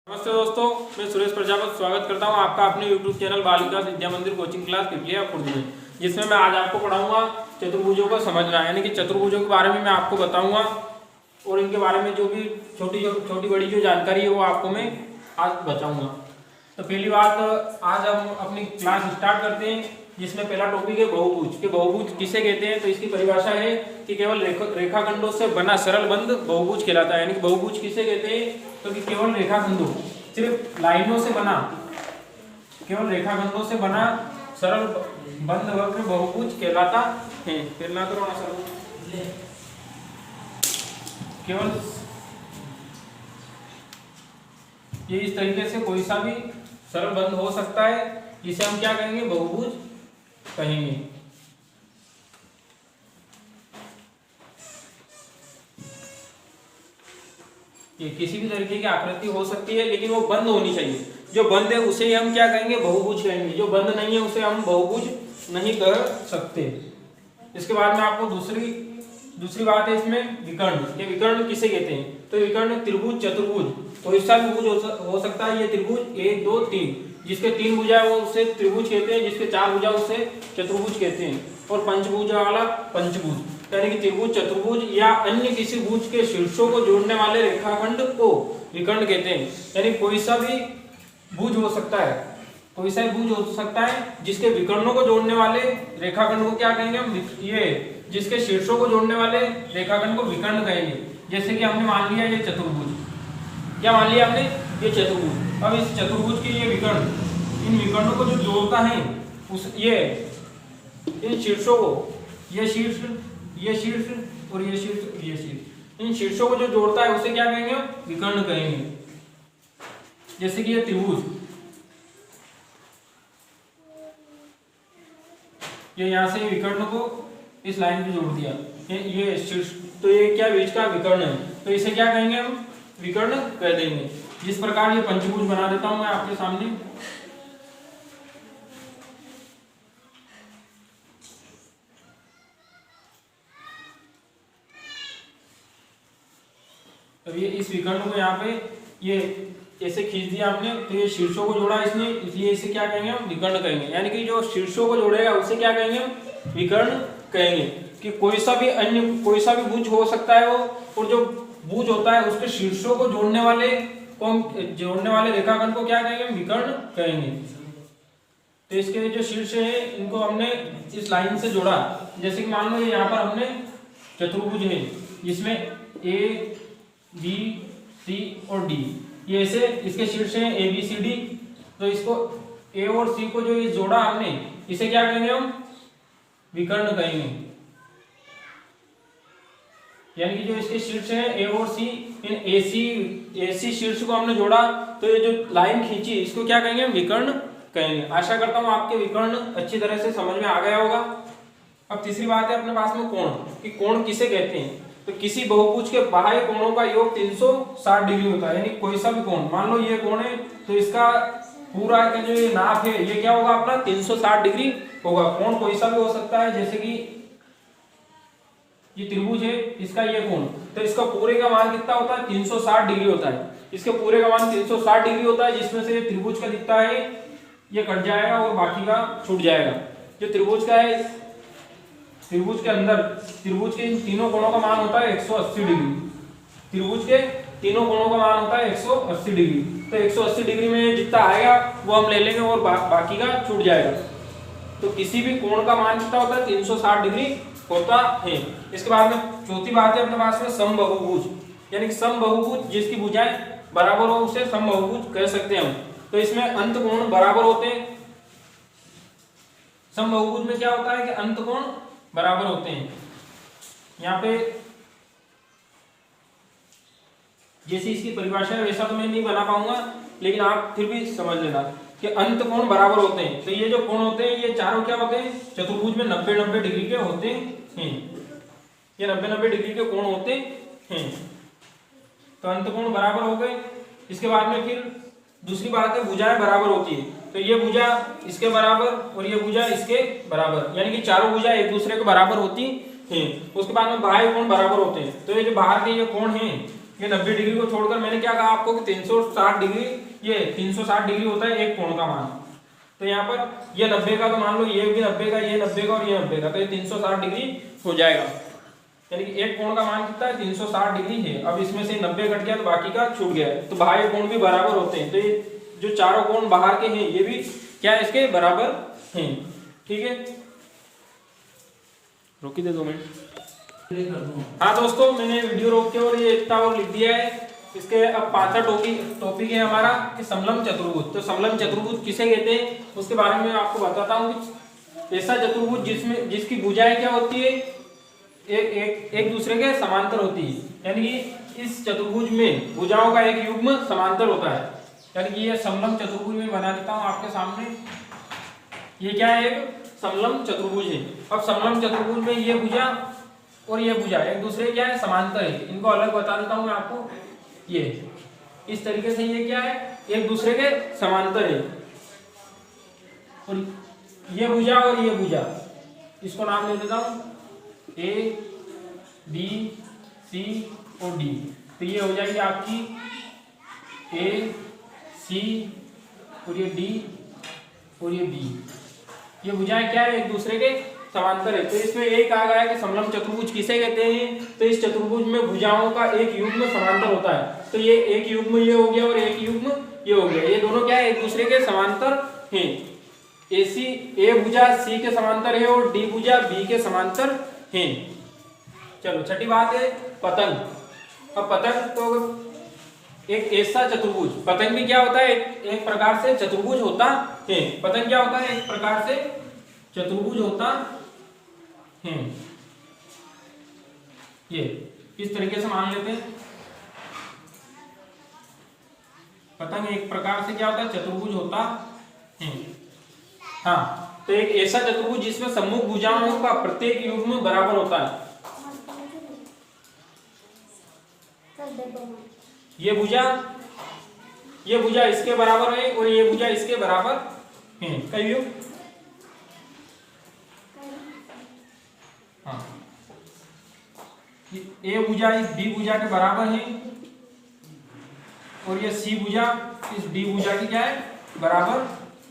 नमस्ते दोस्तों, मैं सुरेश प्रजापति स्वागत करता हूं आपका अपने YouTube चैनल बाल विकास विद्या मंदिर कोचिंग क्लास पिपलिया खुर्द में, जिसमें मैं आज आपको पढ़ाऊंगा चतुर्भुजों को समझना, यानी कि चतुर्भुजों के बारे में मैं आपको बताऊंगा और इनके बारे में जो भी छोटी बड़ी जो जानकारी है वो आपको मैं आज बताऊंगा। तो पहली बात, आज हम अपनी क्लास स्टार्ट करते हैं, जिसमें पहला टॉपिक है बहुभुज। कि बहुभुज किसे कहते हैं, तो इसकी परिभाषा है कि केवल रेखाखंडों से बना सरल बंध बहुभुज कहलाता है। यानी कि बहुभुज किसे कहते हैं, तो कि केवल रेखाखंडों, सिर्फ लाइनों से बना, केवल रेखाखंडों से बना सरल बंध वक्र बहुभुज कहलाता है। फिर ना करो ना सर, केवल ये इस तरीके से कोई सा भी सरल बंध हो सकता है, जिसे हम क्या कहेंगे, बहुभुज कहेंगे। ये किसी भी तरीके की आकृति हो सकती है, लेकिन वो बंद होनी चाहिए। जो बंद है उसे हम क्या कहेंगे, बहुभुज कहेंगे। जो बंद नहीं है उसे हम बहुभुज नहीं कह सकते। इसके बाद में आपको दूसरी बात है इसमें विकर्ण। ये विकर्ण किसे कहते हैं, तो विकर्ण त्रिभुज, चतुर्भुज, कोई सा भी भुज हो सकता है। ये त्रिभुज 1 2 3, जिसके 3 भुजा है वो उसे त्रिभुज कहते हैं, जिसके 4 भुजा उसे चतुर्भुज कहते हैं, और पंचभुज वाला पंचभुज। यानी कि त्रिभुज, चतुर्भुज या अन्य किसी भुज के शीर्षों को जोड़ने वाले रेखाखंड को विकर्ण कहते हैं। यानी कोई सा भी भुज हो सकता है, कोई सा भी भुज हो सकता है जिसके विकर्णों को जोड़ने वाले रेखाखंड को क्या कहेंगे हम, ये जिसके शीर्षों को जोड़ने वाले रेखाखंड को विकर्ण कहेंगे। जैसे कि हमने मान लिया ये चतुर्भुज, क्या मान लिया हमने, ये चतुर्भुज। अब इस चतुर्भुज के ये विकर्ण, इन विकर्णों को जो जोड़ता है उस ये इन शीर्षों को, ये शीर्ष और ये शीर्ष, इन शीर्षों को जो जोड़ता है उसे क्या कहेंगे, विकर्ण कहेंगे। जैसे कि ये त्रिभुज, ये यहां से विकर्ण को इस लाइन पे जोड़ दिया, ये शीर्ष, तो ये क्या बीच का विकर्ण है, तो इसे क्या कहेंगे हम, विकर्ण कह देंगे। जिस प्रकार ये पंचभुज बना देता हूं मैं आपके सामने। तो ये इस विकर्ण को यहाँ पे ये ऐसे खींच दिया आपने, तो ये शीर्षों को जोड़ा इसने, इसलिए इसे क्या कहेंगे हम, विकर्ण कहेंगे। यानी कि जो शीर्षों को जोड़ेगा उसे क्या कहेंगे हम, विकर्ण कहेंगे। कि कोई सा भी भुज हो सकता है वो, और जो भुज होता है उसके शीर्षों को जोड़ने वाले रेखाखंड को क्या कहेंगे, विकर्ण कहेंगे। तो इसके जो शीर्ष है इनको हमने इस लाइन से जोड़ा। जैसे कि मान लो यहाँ पर हमने चतुर्भुज है, जिसमें ए बी सी और डी, ये ऐसे इसके शीर्ष हैं ए बी सी डी। तो इसको ए और सी को जो ये जोड़ा हमने, इसे क्या कहेंगे हम, विकर्ण कहेंगे। यानी कि जो इसके शीर्ष हैं ए और सी, इन ए सी शीर्ष को हमने जोड़ा, तो ये जो लाइन खींची इसको क्या कहेंगे, विकर्ण कहेंगे। आशा करता हूं आपके विकर्ण अच्छी तरह से समझ में आ गया होगा। अब तीसरी बात है अपने पास में कोण, कि कोण किसे कहते हैं। तो किसी बहुभुज के बाह्य कोणों का योग 360 डिग्री होता है। यानी कोई सा भी कोण, मान लो ये कोण है, तो इसका पूरा का जो ये नाप है ये क्या होगा अपना, 360 डिग्री होगा। कोण कोई सा भी हो सकता है, जैसे कि ये त्रिभुज है, इसका ये कोण, तो इसका पूरे का मान कितना होता है, 360 डिग्री होता है। इसके पूरे का मान 360 डिग्री होता है, जिसमें से त्रिभुज का दिखता है ये कट जाएगा और बाकी का छूट जाएगा। जो त्रिभुज का है, त्रिभुज के अंदर त्रिभुज के इन तीनों कोणों का मान होता है 180 डिग्री। त्रिभुज के तीनों कोणों का मान होता है 180 डिग्री। तो 180 डिग्री में जितना आएगा वो हम ले लेंगे और बाकी का छूट जाएगा। तो किसी भी कोण का मान कितना होता है, 360 डिग्री होता है। इसके बाद में चौथी बात है अपने पास में समबाहुभुज। यानी कि समबाहुभुज जिसकी भुजाएं बराबर हो उसे समबाहुभुज कह सकते हैं हम। तो इसमें अंत कोण बराबर होते हैं। समबाहुभुज में क्या होता है कि अंत कोण बराबर होते हैं। यहाँ पे जैसी इसकी परिभाषा है वैसा तो मैं नहीं बना पाऊंगा, लेकिन आप फिर भी समझ लेना कि अंत कोण बराबर होते हैं। तो ये जो कोण होते हैं ये चारों क्या होते हैं, चतुर्भुज में 90-90 डिग्री के होते हैं। ये 90-90 डिग्री के कोण होते हैं। तो अंत कोण बराबर हो गए। इसके बाद में फिर दूसरी बात है, भुजाएं बराबर होती है। तो ये भुजा इसके बराबर और ये भुजा इसके बराबर, यानी कि चारों भुजा एक दूसरे के बराबर होती हैं। उसके बाद में बाह्य कोण बराबर होते हैं। तो ये जो बाहर के ये कोण हैं ये 90 डिग्री को छोड़कर मैंने क्या कहा आपको कि 360 डिग्री, ये 360 डिग्री होता है एक कोण का मान। तो यहाँ पर ये 90 का, तो मान लो ये भी 90 का, ये 90 का और ये 90 का, तो ये 360 डिग्री हो जाएगा। यानी कि एक कोण का मान कितना है, 360 डिग्री है। अब इसमें से 90 कट गया तो बाकी का छूट गया है, तो बाह्य कोण भी बराबर होते हैं। तो ये जो चारों कोण बाहर के हैं ये भी क्या है, इसके बराबर हैं। ठीक है, रोकी दे 2 मिनट। हाँ दोस्तों, मैंने वीडियो रोक के और ये इतना और लिख दिया है। इसके अब 5वां टॉपिक है हमारा कि समलंब चतुर्भुज। तो समलंब चतुर्भुज किसे कहते हैं उसके बारे में आपको बताता हूँ। ऐसा चतुर्भुज जिसकी भुजाएं क्या होती है, एक दूसरे के समांतर होती है। यानी कि इस चतुर्भुज में भुजाओं का एक युग्म समांतर होता है। यानी कि ये समलंब चतुर्भुज में बना देता हूँ आपके सामने। ये क्या है, एक समलंब चतुर्भुज है। अब समलंब चतुर्भुज में ये भुजा और ये भुजा एक दूसरे क्या है, समांतर है। इनको अलग बता देता हूँ मैं आपको। ये इस तरीके से ये क्या है, एक दूसरे के समांतर है। और ये भुजा और ये भुजा, इसको नाम दे देता हूँ ए बी सी और डी। तो ये हो जाएगी आपकी ए सी और ये डी और ये बी। ये भुजाएं क्या है, एक दूसरे के समांतर है। तो इसमें एक आ गया कि समलंब चतुर्भुज किसे कहते हैं। तो इस चतुर्भुज में भुजाओं का एक युग्म समांतर होता है। तो ये एक युग्म ये हो गया और एक युग्म ये हो गया। ये दोनों क्या है, एक दूसरे के समांतर हैं। ए भुजा सी के समांतर है और डी भुजा बी के समांतर हैं। चलो छठी बात है पतंग। अब पतंग तो एक ऐसा चतुर्भुज, पतंग भी क्या होता है, एक प्रकार से चतुर्भुज होता है। पतंग क्या होता है, एक प्रकार से चतुर्भुज होता है। ये इस तरीके से मान लेते हैं, पतंग एक प्रकार से क्या होता है, चतुर्भुज होता है। हाँ, तो एक ऐसा चतुर्भुज जिसमें सम्मुख भुजाओं का प्रत्येक युग्म बराबर होता है। ये भुजा इसके बराबर है और ये भुजा इसके बराबर है। कहियो हाँ, ए भुजा इस बी भुजा के बराबर है और ये सी भुजा इस डी भुजा की क्या है, बराबर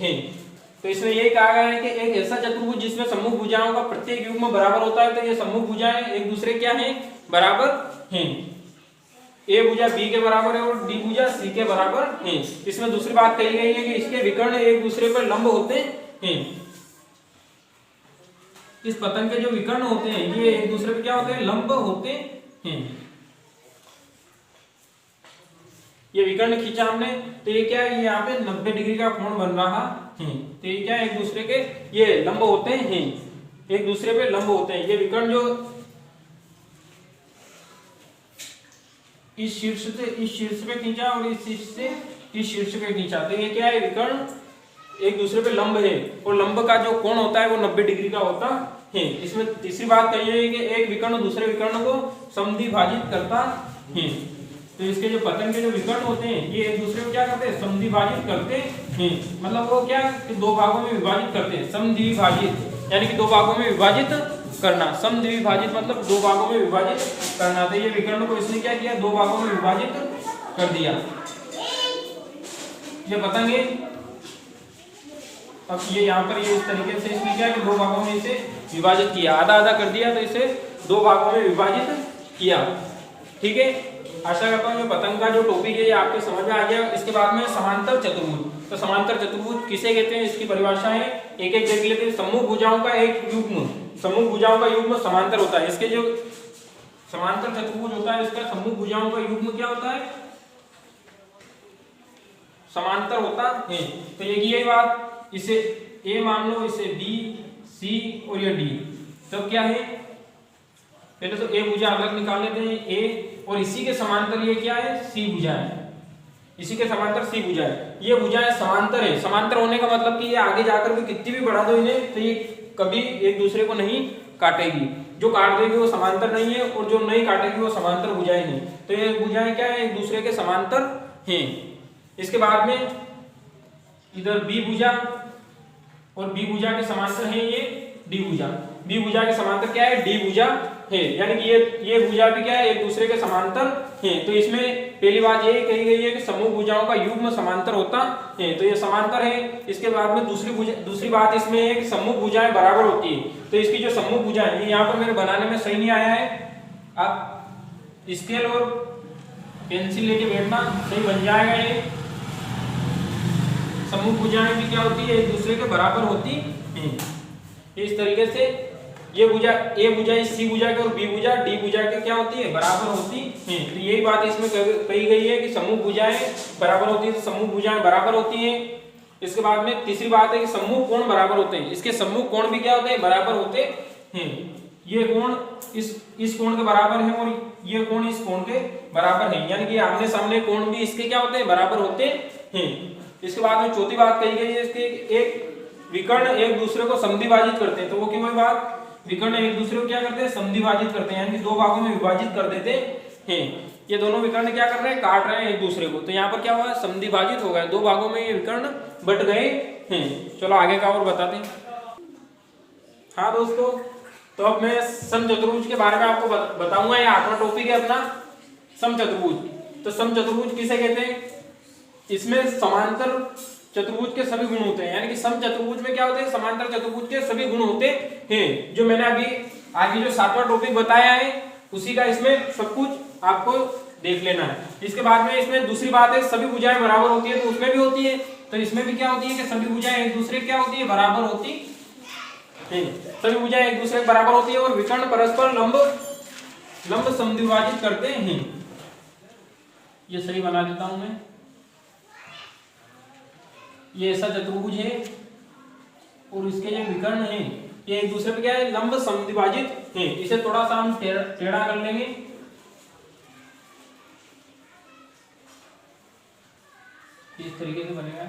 है। तो इसमें ये कहा गया है कि एक ऐसा चतुर्भुज जिसमें सम्मुख भुजाओं का प्रत्येक युग्म बराबर होता है। तो ये सम्मुख भुजाएं एक दूसरे क्या हैं, बराबर हैं। ए भुजा बी के बराबर है और डी भुजा सी के बराबर है। इसमें दूसरी बात कही गई है कि इसके विकर्ण एक दूसरे पर लंब होते हैं। इस पतंग के जो विकर्ण होते हैं ये एक दूसरे पे क्या होते हैं, लंब होते हैं। ये विकर्ण खींचा हमने, तो ये क्या है, ये यहाँ पे 90 डिग्री का कोण बन रहा है। तो ये क्या है, एक दूसरे के ये लंब होते हैं, एक दूसरे पे लंब होते हैं। ये विकर्ण जो इस शीर्ष से इस शीर्ष पे खींचा और इस शीर्ष से इस शीर्ष पे खींचा, तो ये क्या है, विकर्ण एक दूसरे पे लंब है और लंब का जो कोण होता है वो 90 डिग्री का होता है। इसमें तीसरी बात कही है कि एक विकर्ण दूसरे विकर्ण को समद्विभाजित करता है। तो इसके जो पतंग के जो विकर्ण होते हैं ये एक दूसरे को क्या करते हैं, समद्विभाजित करते हैं। मतलब वो क्या कि दो भागों में विभाजित करते हैं, समद्विभाजित यानी कि दो भागों में विभाजित करना। समद्विभाजित मतलब दो भागों में विभाजित करना। तो ये विकर्ण को इसने क्या किया, दो भागों में विभाजित कर दिया। ये पतंग है, अब ये यहाँ पर ये इस तरीके से इसने क्या कि दो भागों में इसे विभाजित किया, आधा आधा कर दिया, तो इसे दो भागों में विभाजित किया। ठीक है, आशा करता हूँ पतंग का जो टॉपिक है ये आपके समझ में आ गया। इसके बाद में समांतर चतुर्भुज। तो समांतर चतुर्भुज किसे कहते हैं, इसकी परिभाषा है, एक एक देख लेते हैं। सम्मुख भुजाओं का एक युग्म, सम्मुख भुजाओं का युग्म समांतर होता है। इसके जो समांतर चतुर्भुज होता है इसका सम्मुख भुजाओं का युग्म क्या होता है, समांतर होता है। तो यही बात, इसे ए मान लो, इसे बी सी और ये डी, तब क्या है, पहले तो ए भुजा अलग निकाल लेते हैं, ए, और इसी के समांतर ये क्या है, सी भुजा है। इसी के समांतर सी भुजा है। ये भुजाएं समांतर है। समांतर होने का मतलब कि ये आगे जाकर भी कितनी भी बढ़ा दो इन्हें तो ये कभी एक दूसरे को नहीं काटेगी। जो काट देगी वो समांतर नहीं है और जो नहीं काटेगी वो समांतर भुजाएं हैं। तो ये भुजाएं क्या है, एक दूसरे के समांतर हैं। इसके बाद में इधर बी भुजा और बी भुजा के समांतर है ये डी भुजा। बी भुजा के समांतर क्या है, डी भुजा है। यानी कि ये भुजा भी क्या है, एक दूसरे के समांतर है। तो इसमें पहली बात ये कही गई है कि समूह भुजाओं का युग्म समांतर होता है, तो ये समांतर है। इसके बाद में दूसरी बात इसमें है कि समूह भुजाएं बराबर होती है। तो इसकी जो समूह भुजाएं है, यहाँ पर मेरे बनाने में सही नहीं आया है, आप स्केल और पेंसिल लेके बैठना, सही बन जाएगा। ये समूह भुजाएं भी क्या होती है, एक दूसरे के बराबर होती है। इस तरीके से ये भुजा ए भुजा सी भुजा के और बी भुजा डी भुजा के क्या होती है, बराबर होती है। तो यही बात इसमें कही गई है कि समूह भुजाएं बराबर होती है, तो समूह भुजाएं बराबर होती हैं। इसके बाद में तीसरी बात है कि समूह कोण बराबर होते हैं। इसके समूह कोण भी क्या होते हैं, बराबर होते हैं। ये कोण इस कोण के बराबर है और ये कोण इस कोण के बराबर है, यानी कि आमने सामने कोण भी इसके क्या होते हैं, बराबर होते हैं। इसके बाद में चौथी बात कही गई है इसके एक विकर्ण एक दूसरे को समद्विभाजित करते हैं। तो वो क्यों बात, विकर्ण एक दूसरे को क्या करते हैं, समद्विभाजित करते हैं, यानी कि दो भागों में विभाजित कर देते हैं। ये दोनों विकर्ण क्या कर रहे हैं, काट रहे हैं एक दूसरे को। तो यहाँ पर क्या हुआ, समद्विभाजित हो गए, दो भागों में ये विकर्ण बट गए हैं। चलो आगे का और बताते हैं। हाँ दोस्तों, तो अब मैं समचतुर्भुज के बारे में आपको बताऊंगा। ये 8वां टॉपिक है अपना, समचतुर्भुज। तो समचतुर्भुज किसे कहते हैं, इसमें समांतर चतुर्भुज के सभी गुण होते हैं, यानी कि समचतुर्भुज में क्या होते हैं, समांतर चतुर्भुज के सभी गुण होते हैं। जो मैंने अभी आगे जो 7वां टॉपिक बताया है उसी का इसमें सब कुछ आपको देख लेना है। इसके बाद में इसमें दूसरी बात है, सभी भुजाएं बराबर होती है, तो उसमें भी होती है। तो इसमें भी क्या होती है कि सभी भुजाएं एक दूसरे क्या होती है, बराबर होती है। सभी भुजाएं एक दूसरे के बराबर होती है और विकर्ण परस्पर लंब समद्विभाजित करते हैं। ये सही बना देता हूं मैं। ये ऐसा चतुर्भुज है और इसके जो विकर्ण है ये एक दूसरे पे क्या है, लंब समद्विभाजित है। इसे थोड़ा सा हम टेढ़ा कर लेंगे। इस तरीके से बनेगा।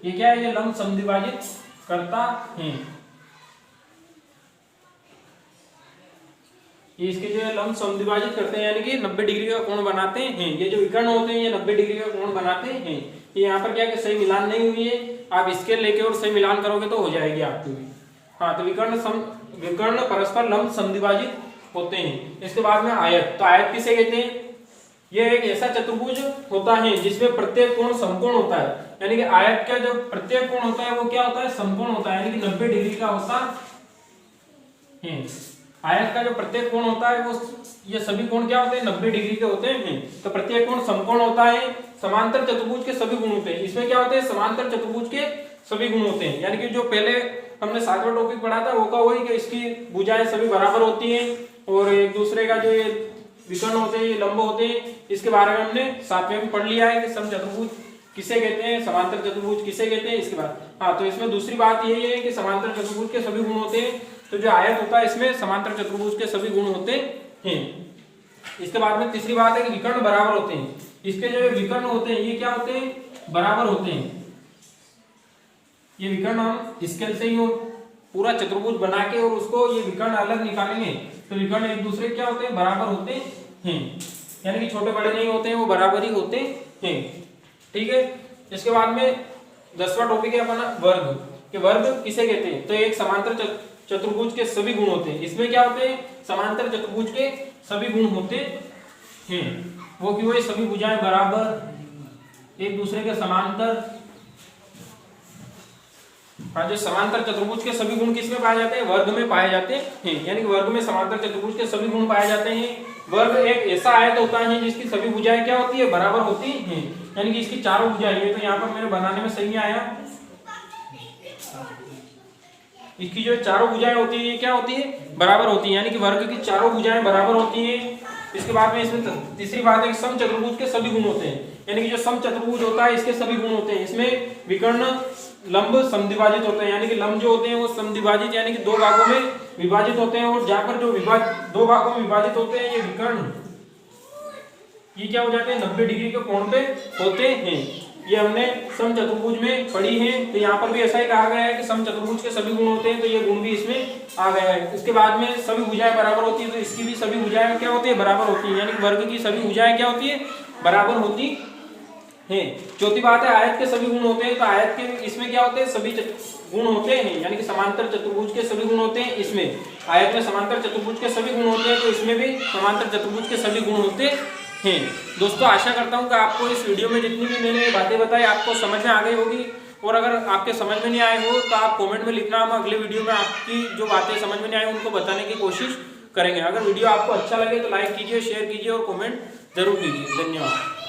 ये क्या है, ये लंब समद्विभाजित करता है। ये इसके जो लंब समद्विभाजित करते हैं, यानी कि 90 डिग्री का कोण बनाते हैं। ये जो विकर्ण होते हैं ये 90 डिग्री का कोण बनाते हैं। ये यहाँ पर क्या है, सही मिलान नहीं हुई है, आप स्केल लेके और सही मिलान करोगे तो हो जाएगी आपकी भी। हाँ, तो विकर्ण परस्पर लंब समद्विभाजित होते हैं। इसके बाद में आयत, तो आयत किसे कहते हैं, ये एक ऐसा चतुर्भुज होता है जिसमें प्रत्येक कोण समकोण होता है। यानी कि आयत का जो प्रत्येक कोण होता है वो क्या होता है, समकोण होता है, यानी कि 90 डिग्री का होता है। आयत का जो प्रत्येक कोण होता है वो ये सभी कोण क्या होते हैं, 90 डिग्री के होते हैं। तो प्रत्येक कोण समकोण होता है। समांतर चतुर्भुज के सभी गुण होते हैं। इसमें क्या होते हैं, समांतर चतुर्भुज के सभी गुण होते हैं। यानी कि जो पहले हमने 7वां टॉपिक पढ़ा था वो का वही कि इसकी भुजाएं सभी बराबर होती हैं और एक दूसरे का जो ये विकर्ण होते हैं ये लंब होते हैं। इसके बारे में हमने 7वें में पढ़ लिया है कि समचतुर्भुज किसे कहते हैं, समांतर चतुर्भुज किसे कहते हैं। इसके बाद हाँ, तो इसमें दूसरी बात यही है कि समांतर चतुर्भुज के सभी गुण होते हैं। तो जो आयत होता है इसमें समांतर चतुर्भुज के सभी गुण होते हैं। इसके बाद में तीसरी बात है कि विकर्ण बराबर होते हैं। इसके जो विकर्ण होते हैं ये क्या होते हैं, बराबर होते हैं। ये विकर्ण हम स्केल से ही पूरा चतुर्भुज बना के और उसको ये विकर्ण अलग निकालेंगे तो विकर्ण एक दूसरे क्या होते हैं, बराबर होते हैं। यानी कि छोटे बड़े नहीं होते हैं, वो बराबर ही होते हैं। ठीक है। इसके बाद में 10वां टॉपिक है अपना वर्ग, कि वर्ग किसे कहते हैं। तो एक समांतर चतुर्भुज के सभी गुण होते हैं। इसमें क्या होते हैं, समांतर चतुर्भुज के सभी गुण होते हैं। वो क्यों है, सभी भुजाएं बराबर एक दूसरे के समांतर। हाँ, जो समांतर चतुर्भुज के सभी गुण किसमें पाए जाते हैं, वर्ग में पाए जाते हैं। यानी कि वर्ग में समांतर चतुर्भुज के सभी गुण पाए जाते हैं। वर्ग एक ऐसा आयत होता है जिसकी सभी भुजाएं क्या होती है, बराबर होती हैं। यानी कि इसकी चारों भुजाएं, तो यहाँ पर मेरे बनाने में सही नहीं आया, इसकी जो चारों भुजाएं होती है ये क्या होती है, बराबर होती है। यानी कि वर्ग की चारों भुजाएं बराबर होती हैं। इसके बाद में इसमें तीसरी बात है कि समचतुर्भुज के सभी गुण होते हैं। यानी कि जो समचतुर्भुज होता है इसके सभी गुण होते हैं। इसमें विकर्ण लंब समद्विभाजित होते हैं। यानी कि लंब जो होते हैं वो समद्विभाजित यानी कि दो भागों में विभाजित होते हैं। और जहां पर जो दो भागों में विभाजित होते हैं ये विकर्ण ये क्या हो जाते हैं, 90 डिग्री के कोण पे होते हैं। ये हमने समचतुर्भुज में पढ़ी है। तो यहाँ पर भी ऐसा ही कहा गया है कि समचतुर्भुज के सभी गुण होते हैं, तो ये गुण भी इसमें आ गया है। इसके बाद में सभी भुजाएं बराबर होती है, तो इसकी भी सभी भुजाएं क्या होती है, बराबर होती है। यानी कि वर्ग की सभी भुजाएं क्या होती है, बराबर होती है। चौथी बात है आयत के सभी गुण होते हैं। तो आयत के इसमें क्या होते हैं, सभी गुण होते हैं। यानी कि समांतर चतुर्भुज के सभी गुण होते हैं। इसमें आयत में समांतर चतुर्भुज के सभी गुण होते हैं, तो इसमें भी समांतर चतुर्भुज के सभी गुण होते हैं। दोस्तों आशा करता हूँ कि आपको इस वीडियो में जितनी भी मैंने बातें बताई आपको समझ में आ गई होगी, और अगर आपके समझ में नहीं आए हो तो आप कमेंट में लिखना, हम अगले वीडियो में आपकी जो बातें समझ में नहीं आए उनको बताने की कोशिश करेंगे। अगर वीडियो आपको अच्छा लगे तो लाइक कीजिए, शेयर कीजिए और कमेंट जरूर कीजिए। धन्यवाद।